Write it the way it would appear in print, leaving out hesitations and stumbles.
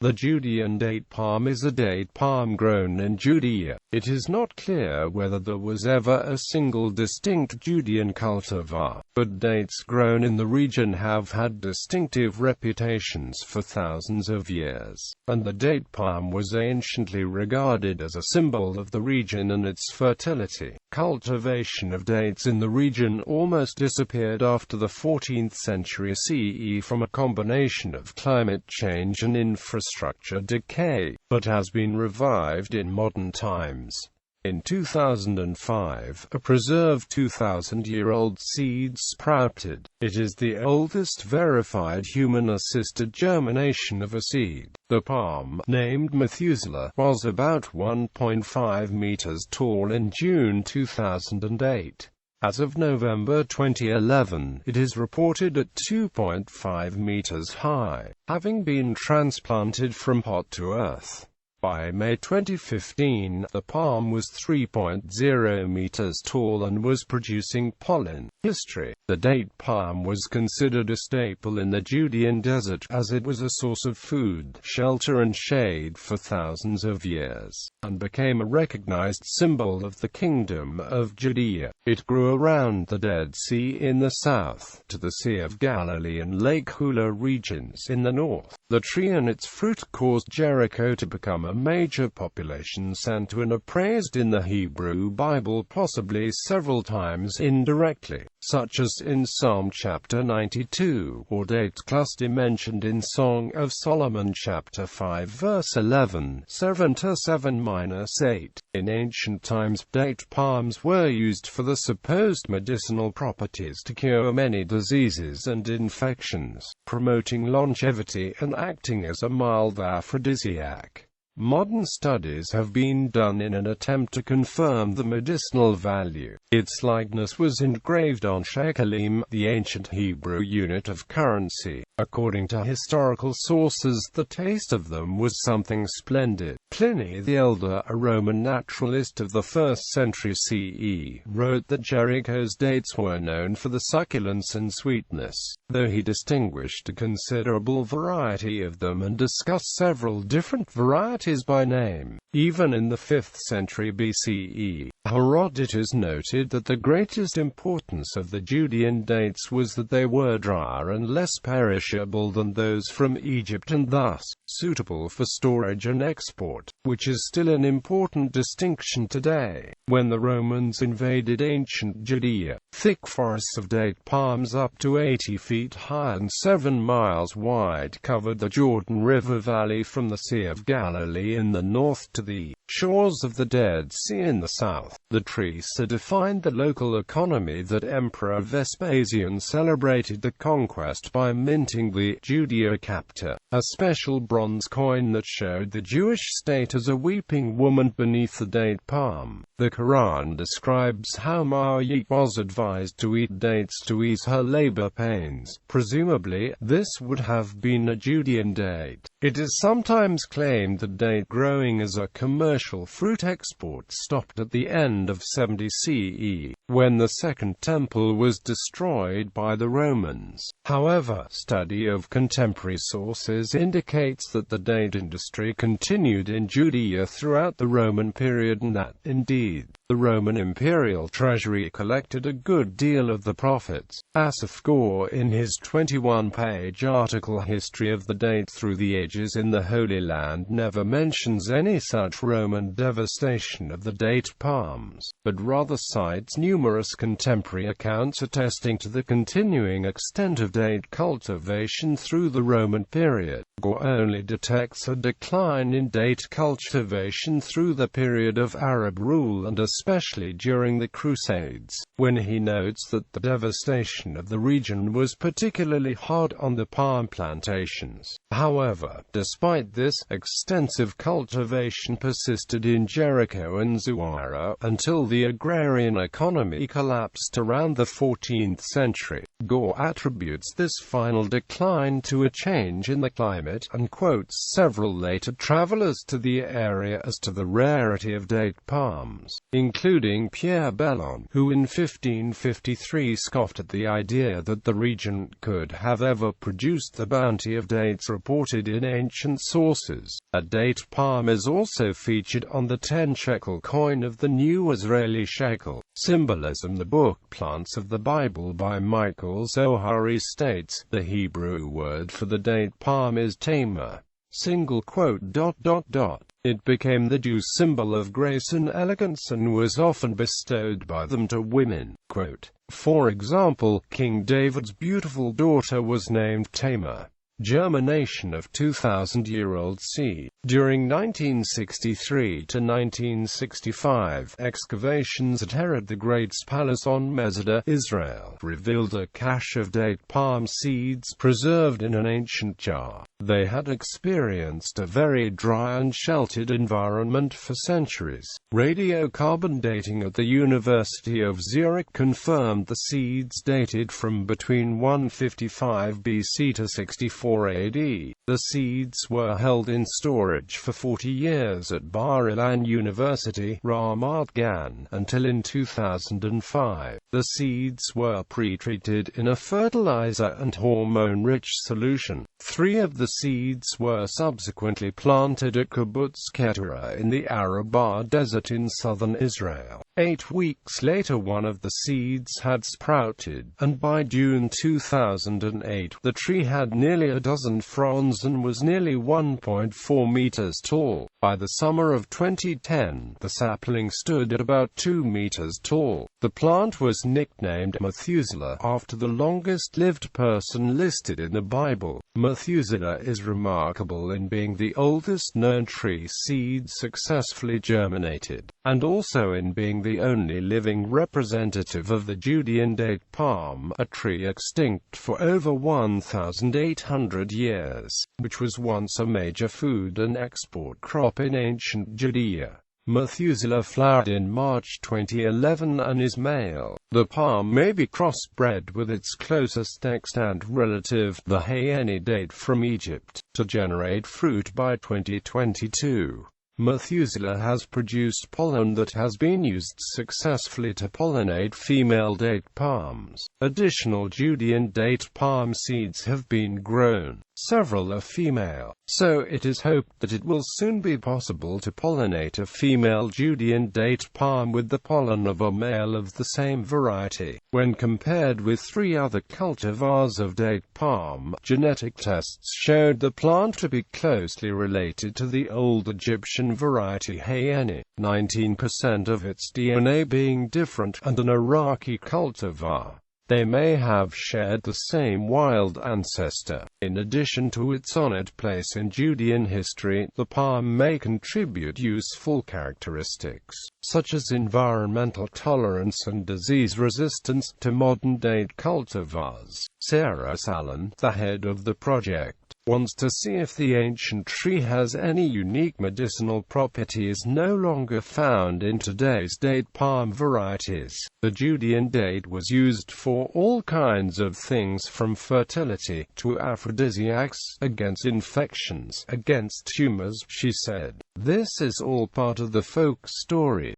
The Judean date palm is a date palm grown in Judea. It is not clear whether there was ever a single distinct Judean cultivar, but dates grown in the region have had distinctive reputations for thousands of years, and the date palm was anciently regarded as a symbol of the region and its fertility. Cultivation of dates in the region almost disappeared after the 14th century CE from a combination of climate change and infrastructure decay, but has been revived in modern times. In 2005, a preserved 2,000-year-old seed sprouted. It is the oldest verified human-assisted germination of a seed. The palm, named Methuselah, was about 1.5 meters tall in June 2008. As of November 2011, it is reported at 2.5 meters high, having been transplanted from pot to earth. By May 2015, the palm was 3.0 meters tall and was producing pollen. History. The date palm was considered a staple in the Judean desert, as it was a source of food, shelter and shade for thousands of years, and became a recognized symbol of the Kingdom of Judea. It grew around the Dead Sea in the south, to the Sea of Galilee and Lake Hula regions in the north. The tree and its fruit caused Jericho to become a major population center and are praised in the Hebrew Bible possibly several times indirectly, such as in Psalm chapter 92, or date cluster mentioned in Song of Solomon chapter 5 verse 11, 7-7-8. In ancient times, date palms were used for the supposed medicinal properties to cure many diseases and infections, promoting longevity and acting as a mild aphrodisiac. Modern studies have been done in an attempt to confirm the medicinal value. Its likeness was engraved on shekalim, the ancient Hebrew unit of currency. According to historical sources, the taste of them was something splendid. Pliny the Elder, a Roman naturalist of the 1st century CE, wrote that Jericho's dates were known for the succulence and sweetness, though he distinguished a considerable variety of them and discussed several different varieties by name. Even in the 5th century BCE, Herodotus noted that the greatest importance of the Judean dates was that they were drier and less perishable than those from Egypt and thus suitable for storage and export, which is still an important distinction today. When the Romans invaded ancient Judea, thick forests of date palms up to 80 feet high and 7 miles wide covered the Jordan River Valley from the Sea of Galilee in the north to the shores of the Dead Sea in the south. The trees so defined the local economy that Emperor Vespasian celebrated the conquest by minting the Judea.It, a special bronze coin that showed the Jewish state as a weeping woman beneath the date palm. The Quran describes how Maryam was advised to eat dates to ease her labor pains. Presumably, this would have been a Judean date. It is sometimes claimed that date growing as a commercial fruit export stopped at the end of 70 CE, when the Second Temple was destroyed by the Romans. However, study of contemporary sources indicates that the date industry continued in Judea throughout the Roman period and that, indeed, the Roman imperial treasury collected a good deal of the profits. Asaph Gore, in his 21-page article History of the Date Through the Ages in the Holy Land, never mentions any such Roman devastation of the date palms, but rather cites numerous contemporary accounts attesting to the continuing extent of date cultivation through the Roman period. Gore only detects a decline in date cultivation through the period of Arab rule and especially during the Crusades, when he notes that the devastation of the region was particularly hard on the palm plantations. However, despite this, extensive cultivation persisted in Jericho and Zuwara until the agrarian economy collapsed around the 14th century. Gore attributes this final decline to a change in the climate and quotes several later travelers to the area as to the rarity of date palms, including including Pierre Bellon, who in 1553 scoffed at the idea that the region could have ever produced the bounty of dates reported in ancient sources. A date palm is also featured on the 10-shekel coin of the New Israeli Shekel. Symbolism. The book Plants of the Bible by Michael Zohari states, the Hebrew word for the date palm is tamar. It became the Jews' symbol of grace and elegance and was often bestowed by them to women. For example, King David's beautiful daughter was named Tamar. Germination of 2,000-year-old seed. During 1963 to 1965, excavations at Herod the Great's palace on Masada, Israel, revealed a cache of date palm seeds preserved in an ancient jar. They had experienced a very dry and sheltered environment for centuries. Radiocarbon dating at the University of Zurich confirmed the seeds dated from between 155 BC to 64 AD. The seeds were held in storage for 40 years at Bar Ilan University, Ramat Gan, until in 2005. The seeds were pre-treated in a fertilizer and hormone-rich solution. 3 of the seeds were subsequently planted at Kibbutz Keturah in the Arabah Desert in southern Israel. 8 weeks later, one of the seeds had sprouted, and by June 2008, the tree had nearly a dozen fronds and was nearly 1.4 meters tall. By the summer of 2010, the sapling stood at about 2 meters tall. The plant was nicknamed Methuselah after the longest-lived person listed in the Bible. Methuselah is remarkable in being the oldest known tree seed successfully germinated, and also in being the only living representative of the Judean date palm, a tree extinct for over 1,800 years, which was once a major food and export crop in ancient Judea. Methuselah flowered in March 2011 and is male. The palm may be crossbred with its closest extant relative, the Hayeni date from Egypt, to generate fruit by 2022. Methuselah has produced pollen that has been used successfully to pollinate female date palms. Additional Judean date palm seeds have been grown. Several are female, so it is hoped that it will soon be possible to pollinate a female Judean date palm with the pollen of a male of the same variety. When compared with 3 other cultivars of date palm, genetic tests showed the plant to be closely related to the old Egyptian variety Hayeni, 19% of its DNA being different, and an Iraqi cultivar. They may have shared the same wild ancestor. In addition to its honored place in Judean history, the palm may contribute useful characteristics, such as environmental tolerance and disease resistance, to modern-date cultivars. Sarah Salon, the head of the project, wants to see if the ancient tree has any unique medicinal properties no longer found in today's date palm varieties. The Judean date was used for all kinds of things from fertility to aphrodisiacs, against infections, against tumors, she said. This is all part of the folk story.